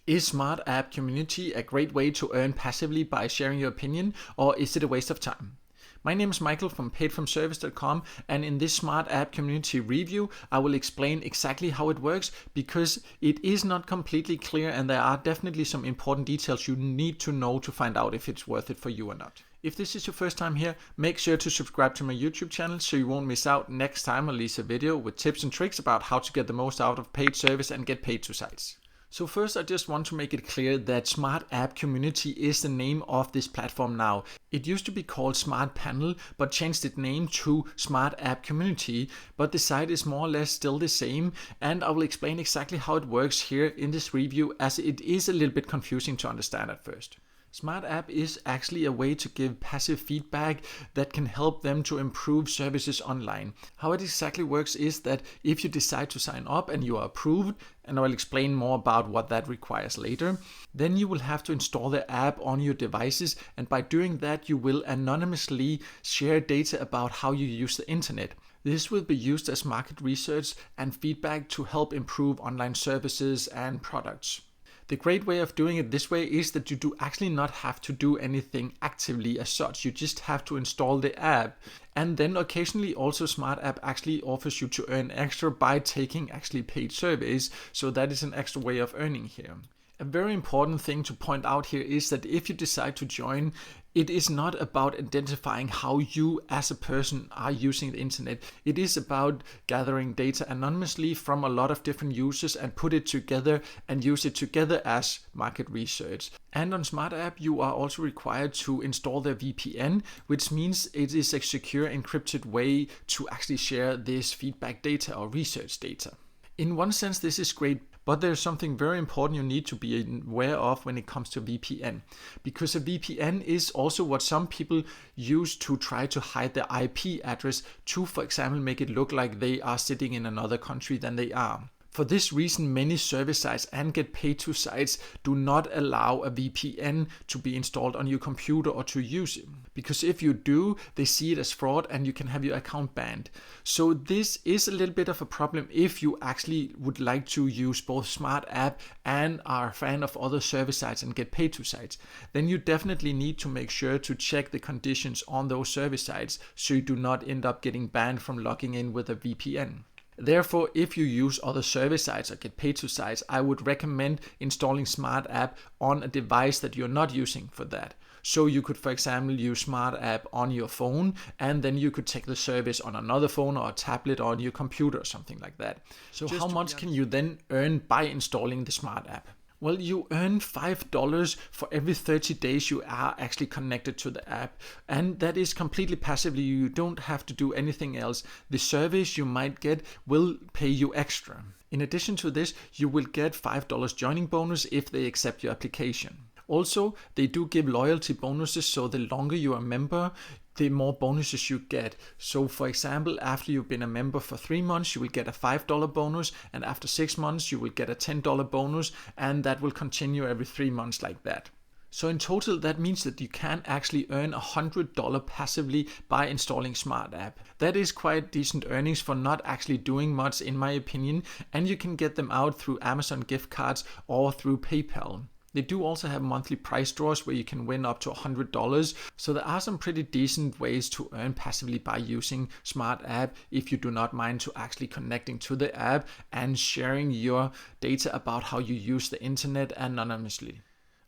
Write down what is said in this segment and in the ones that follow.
Is Smart App Community a great way to earn passively by sharing your opinion, or is it a waste of time? My name is Michael from paidfromservice.com, and in this Smart App Community review, I will explain exactly how it works because it is not completely clear and there are definitely some important details you need to know to find out if it's worth it for you or not. If this is your first time here, make sure to subscribe to my YouTube channel so you won't miss out next time I release a video with tips and tricks about how to get the most out of paid service and Get-Pai-To sites. So first, I just want to make it clear that Smart App Community is the name of this platform now. It used to be called Smart Panel, but changed its name to Smart App Community, but the site is more or less still the same, and I will explain exactly how it works here in this review, as it is a little bit confusing to understand at first. Smart App is actually a way to give passive feedback that can help them to improve services online. How it exactly works is that if you decide to sign up and you are approved, and I'll explain more about what that requires later, then you will have to install the app on your devices, and by doing that you will anonymously share data about how you use the internet. This will be used as market research and feedback to help improve online services and products. The great way of doing it this way is that you do actually not have to do anything actively as such. You just have to install the app, and then occasionally also Smart App actually offers you to earn extra by taking actually paid surveys, so that is an extra way of earning here. A very important thing to point out here is that if you decide to join, it is not about identifying how you as a person are using the internet. It is about gathering data anonymously from a lot of different users and put it together and use it together as market research. And on Smart App, you are also required to install the VPN, which means it is a secure encrypted way to actually share this feedback data or research data. In one sense, this is great. But there's something very important you need to be aware of when it comes to VPN, because a VPN is also what some people use to try to hide their IP address to, for example, make it look like they are sitting in another country than they are. For this reason, many service sites and Get-Pai-To sites do not allow a VPN to be installed on your computer or to use it. Because if you do, they see it as fraud and you can have your account banned. So this is a little bit of a problem if you actually would like to use both Smart App and are a fan of other service sites and Get-Pai-To sites. Then you definitely need to make sure to check the conditions on those service sites so you do not end up getting banned from logging in with a VPN. Therefore, if you use other service sites or Get-Pai-To sites, I would recommend installing Smart App on a device that you're not using for that. So you could, for example, use Smart App on your phone, and then you could take the service on another phone or a tablet or on your computer or something like that. So how much can you then earn by installing the Smart App? Well, you earn $5 for every 30 days you are actually connected to the app, and that is completely passively. You don't have to do anything else. The service you might get will pay you extra. In addition to this, you will get $5 joining bonus if they accept your application. Also, they do give loyalty bonuses, so the longer you are a member, the more bonuses you get. So for example, after you've been a member for 3 months, you will get a $5 bonus, and after 6 months, you will get a $10 bonus, and that will continue every 3 months like that. So in total, that means that you can actually earn $100 passively by installing Smart App. That is quite decent earnings for not actually doing much, in my opinion, and you can get them out through Amazon gift cards or through PayPal. They do also have monthly prize draws where you can win up to $100. So there are some pretty decent ways to earn passively by using Smart App if you do not mind to actually connecting to the app and sharing your data about how you use the internet anonymously.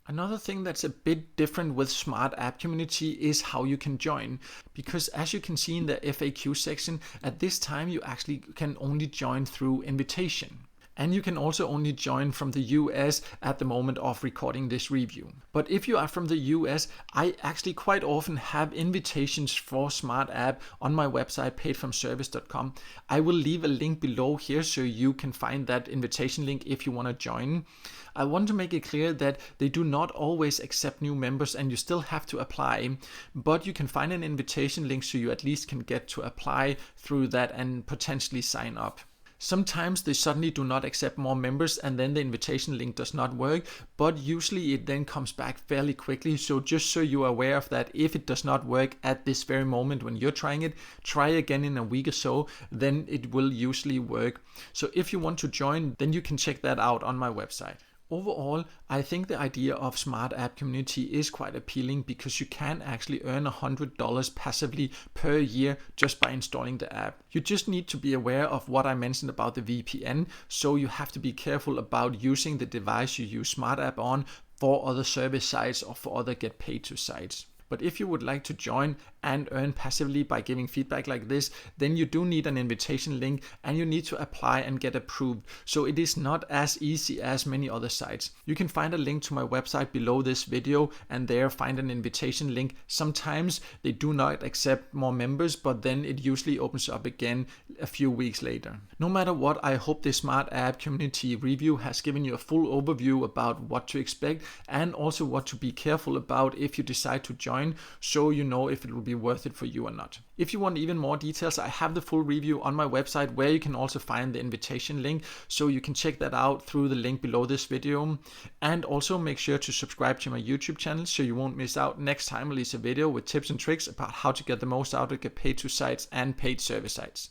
Another thing that's a bit different with Smart App Community is how you can join, because as you can see in the FAQ section, at this time you actually can only join through invitation. And you can also only join from the US at the moment of recording this review. But if you are from the US, I actually quite often have invitations for Smart App on my website, paidfromservice.com. I will leave a link below here so you can find that invitation link if you want to join. I want to make it clear that they do not always accept new members and you still have to apply, but you can find an invitation link so you at least can get to apply through that and potentially sign up. Sometimes they suddenly do not accept more members and then the invitation link does not work, but usually it then comes back fairly quickly. So just so you are aware of that, if it does not work at this very moment when you're trying it, try again in a week or so, then it will usually work. So if you want to join, then you can check that out on my website. Overall, I think the idea of smart app community is quite appealing because you can actually earn $100 passively per year just by installing the app. You just need to be aware of what I mentioned about the VPN, so you have to be careful about using the device you use smart app on for other service sites or for other Get-Pai-To sites. But if you would like to join and earn passively by giving feedback like this, then you do need an invitation link and you need to apply and get approved. So it is not as easy as many other sites. You can find a link to my website below this video and there find an invitation link. Sometimes they do not accept more members, but then it usually opens up again a few weeks later. No matter what, I hope this smart app community review has given you a full overview about what to expect and also what to be careful about if you decide to join, so you know if it will be worth it for you or not. If you want even more details, I have the full review on my website where you can also find the invitation link, so you can check that out through the link below this video. And also make sure to subscribe to my YouTube channel so you won't miss out next time I release a video with tips and tricks about how to get the most out of Get-Pai-To sites and paid service sites.